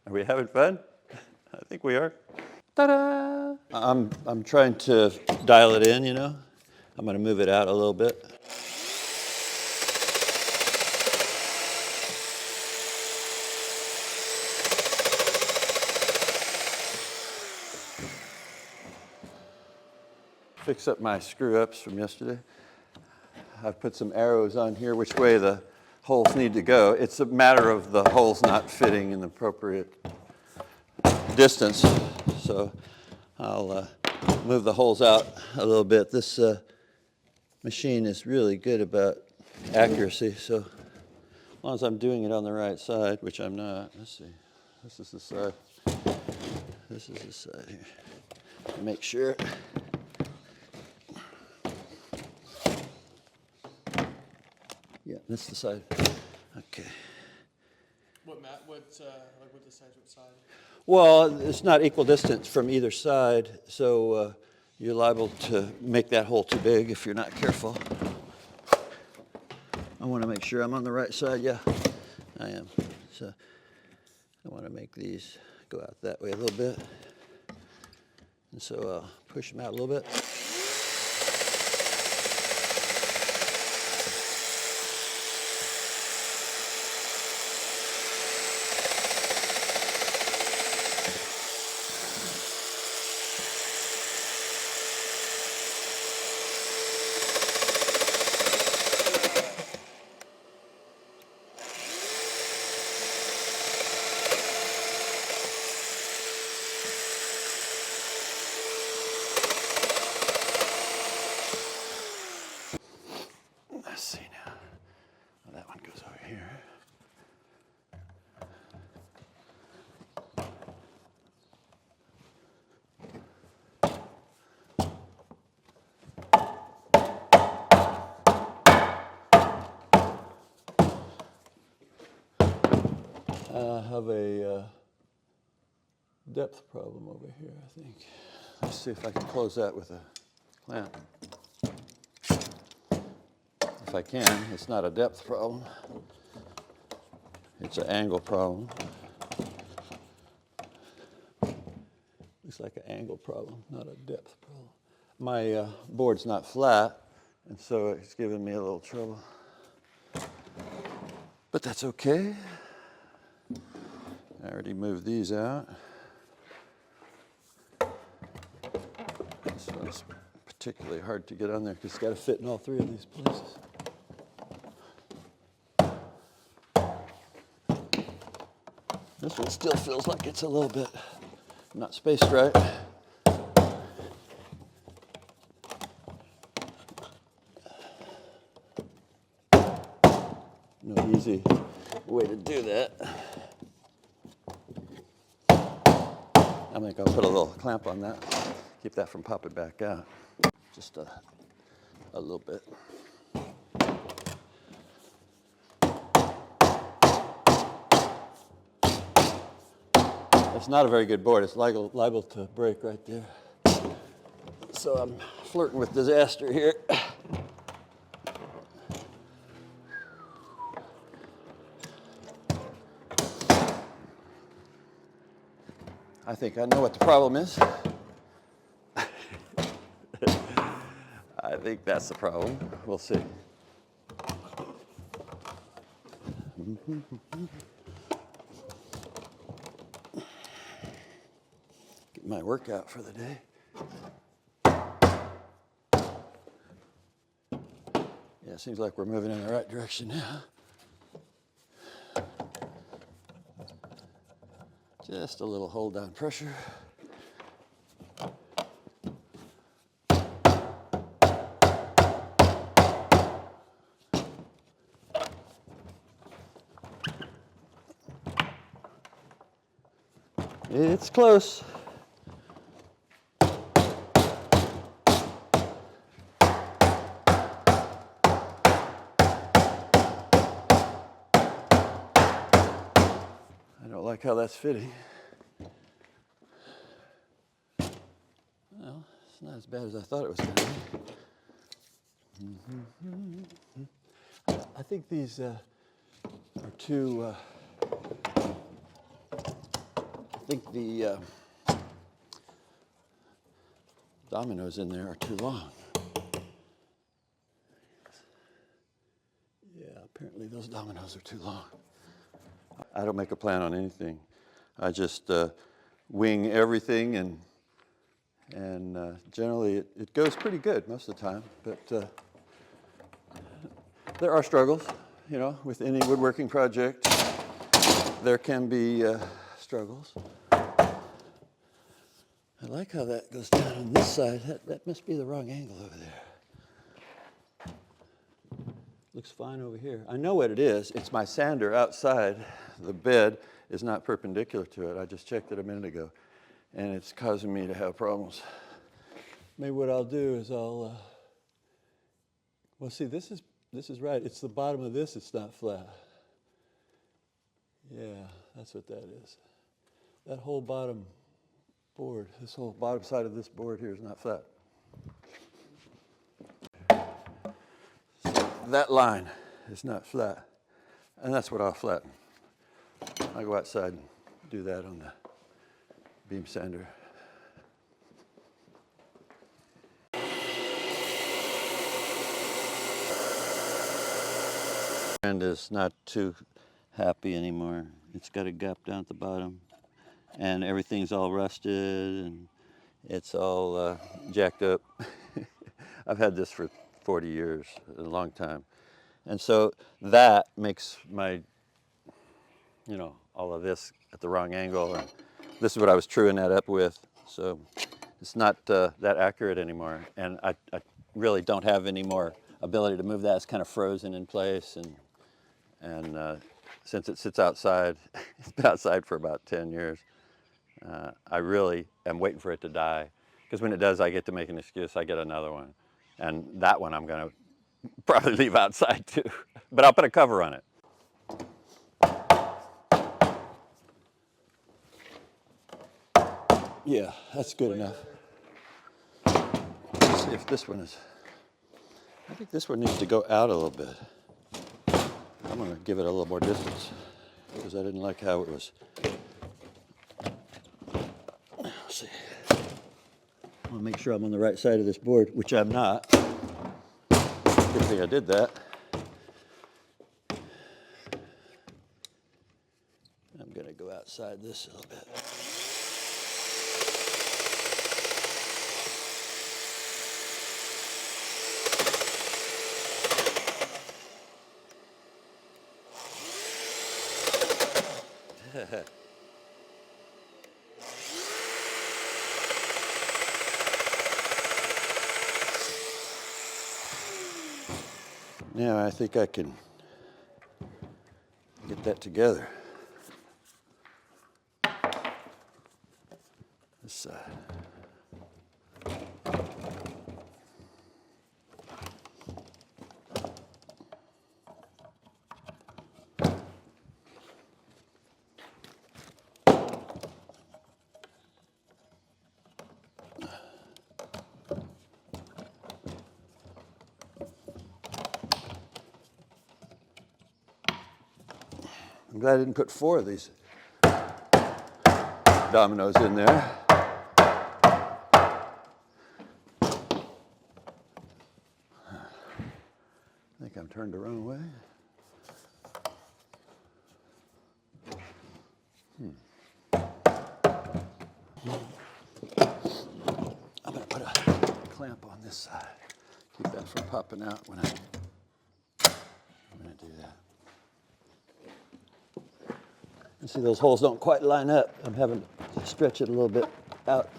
Are we having fun? I think we are. Ta-da! I'm trying to dial it in, you know. I'm going to move it out a little bit. Fix up my screw-ups from yesterday. I've put some arrows on here which way the holes need to go. It's a matter of the holes not fitting in the appropriate distance. So I'll move the holes out a little bit. This machine is really good about accuracy. So as long as I'm doing it on the right side, which I'm not. Let's see. This is the side. This is the side here. Make sure. Yeah, that's the side. Okay. What the sides, what side? Well, it's not equal distance from either side, so you're liable to make that hole too big if you're not careful. I want to make sure I'm on the right side. Yeah, I am. So I want to make these go out that way a little bit. And so I'll push them out a little bit. Let's see now. Well, that one goes over here. I have a depth problem over here, I think. Let's see if I can close that with a clamp. If I can, it's not a depth problem. It's an angle problem. Looks like an angle problem, not a depth problem. My board's not flat, and so it's giving me a little trouble. But that's okay. I already moved these out. This one's particularly hard to get on there because it's got to fit in all three of these places. This one still feels like it's a little bit not spaced right. No easy way to do that. I think I'll put a little clamp on that, keep that from popping back out. Just a little bit. It's not a very good board. It's liable to break right there. So I'm flirting with disaster here. I think I know what the problem is. I think that's the problem. We'll see. Get my workout for the day. Yeah, it seems like we're moving in the right direction now. Just a little hold down pressure. It's close. I don't like how that's fitting. Well, it's not as bad as I thought it was going to be. I think these are too think the dominoes in there are too long. Yeah, apparently those dominoes are too long. I don't make a plan on anything. I just wing everything, and generally it goes pretty good most of the time. But there are struggles, you know, with any woodworking project. There can be struggles. I like how that goes down on this side. That must be the wrong angle over there. Looks fine over here. I know what it is. It's my sander outside. The bed is not perpendicular to it. I just checked it a minute ago, and it's causing me to have problems. Maybe what I'll do is well, see, this is right. It's the bottom of this that's not flat. Yeah, that's what that is. That whole bottom board, this whole bottom side of this board here is not flat. So that line is not flat, and that's what I'll flatten. I go outside and do that on the beam sander. And is not too happy anymore. It's got a gap down at the bottom, and everything's all rusted, and it's all jacked up. I've had this for 40 years, a long time. And so that makes my, you know, all of this at the wrong angle. And this is what I was truing that up with. So it's not that accurate anymore. And I really don't have any more ability to move that. It's kind of frozen in place. And since it sits outside, it's been outside for about 10 years. I really am waiting for it to die. Because when it does, I get to make an excuse. I get another one. And that one I'm going to probably leave outside too. But I'll put a cover on it. Yeah, that's good enough. Let's see if this one is... I think this one needs to go out a little bit. I'm going to give it a little more distance because I didn't like how it was. Let's see. I want to make sure I'm on the right side of this board, which I'm not. Good thing I did that. I'm going to go outside this a little bit. Now I think I can get that together. This side. I'm glad I didn't put 4 of these dominoes in there. I think I'm turned the wrong way. I'm going to put a clamp on this side. Keep that from popping out when I'm going to do that. And see, those holes don't quite line up. I'm having to stretch it a little bit out,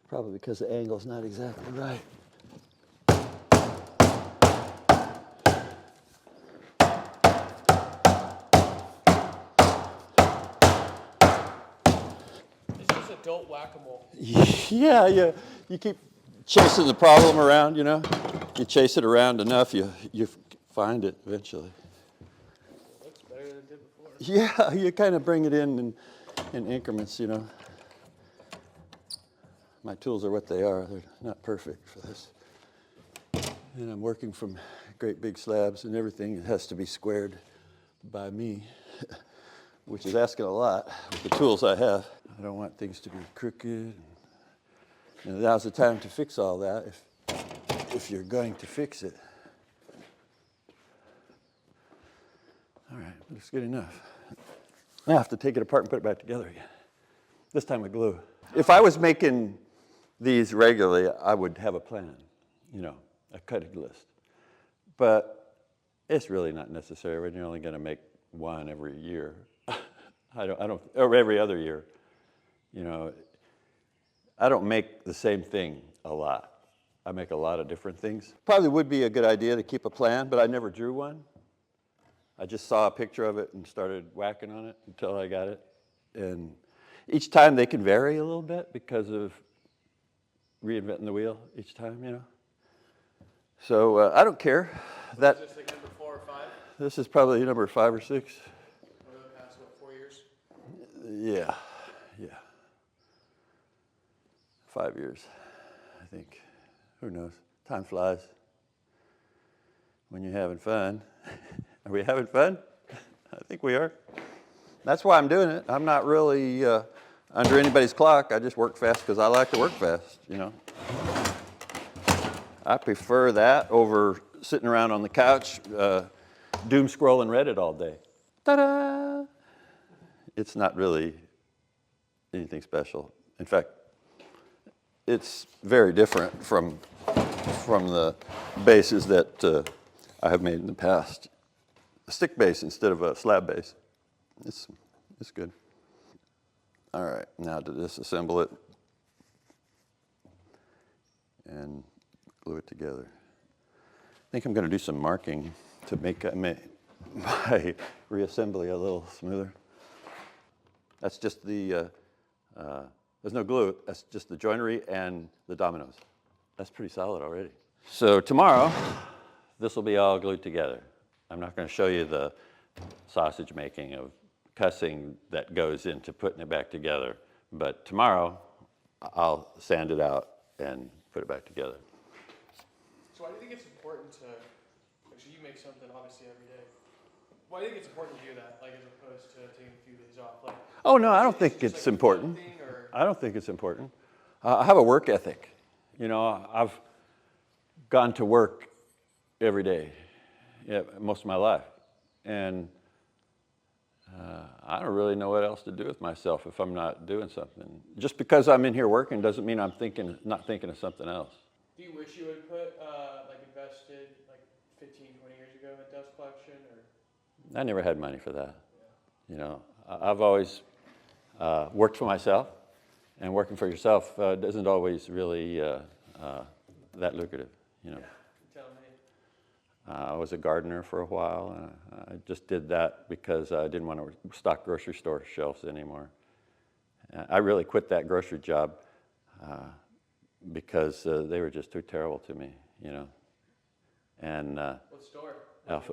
probably because the angle's not exactly right. It's just adult whack-a-mole. Yeah, you keep chasing the problem around, you know. You chase it around enough, you find it eventually. Looks better than it did before. Yeah, you kind of bring it in increments, you know. My tools are what they are. They're not perfect for this. And I'm working from great big slabs, and everything has to be squared by me, which is asking a lot with the tools I have. I don't want things to be crooked. And now's the time to fix all that if you're going to fix it. All right, looks good enough. I have to take it apart and put it back together again. This time with glue. If I was making these regularly, I would have a plan, you know, a cutting list. But it's really not necessary when you're only going to make one every year. Or every other year. You know, I don't make the same thing a lot. I make a lot of different things. Probably would be a good idea to keep a plan, but I never drew one. I just saw a picture of it and started whacking on it until I got it. And each time they can vary a little bit because of reinventing the wheel each time, you know. So I don't care. Is this like number 4 or 5? This is probably number 5 or 6. Over the past, 4 years? Yeah. 5 years, I think. Who knows? Time flies when you're having fun. Are we having fun? I think we are. That's why I'm doing it. I'm not really under anybody's clock. I just work fast because I like to work fast, you know. I prefer that over sitting around on the couch doom scrolling Reddit all day. Ta-da! It's not really anything special. In fact, it's very different from the bases that I have made in the past. A stick base instead of a slab base. It's good. All right, now to disassemble it and glue it together. I think I'm going to do some marking to make my reassembly a little smoother. That's just the, there's no glue, that's just the joinery and the dominoes. That's pretty solid already. So tomorrow, this will be all glued together. I'm not going to show you the sausage making of cussing that goes into putting it back together, but tomorrow I'll sand it out and put it back together. So why do you think it's important to, actually you make something obviously every day. Why do you think it's important to do that, like as opposed to taking a few days off? Like, oh no, I don't think it's important. I don't think it's important. I have a work ethic. You know, I've gone to work every day, most of my life. And I don't really know what else to do with myself if I'm not doing something. Just because I'm in here working doesn't mean I'm not thinking of something else. Do you wish you had put, invested 15, 20 years ago in dust collection? Or? I never had money for that. Yeah. You know, I've always worked for myself, and working for yourself isn't always really that lucrative, you know. Yeah, tell me. I was a gardener for a while. I just did that because I didn't want to stock grocery store shelves anymore. I really quit that grocery job because they were just too terrible to me, you know. And what store?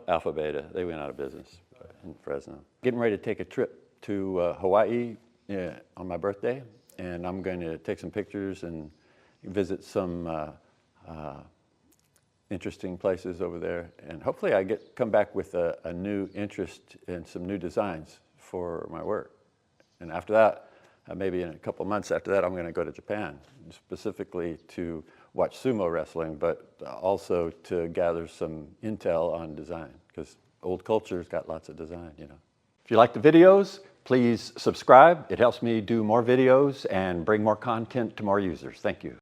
Alpha Beta, they went out of business in Fresno. Getting ready to take a trip to Hawaii on my birthday, and I'm going to take some pictures and visit some interesting places over there, and hopefully I come back with a new interest in some new designs for my work. And after that, maybe in a couple months after that, I'm going to go to Japan, specifically to watch sumo wrestling, but also to gather some intel on design, because old culture's got lots of design, you know. If you like the videos, please subscribe. It helps me do more videos and bring more content to more users. Thank you.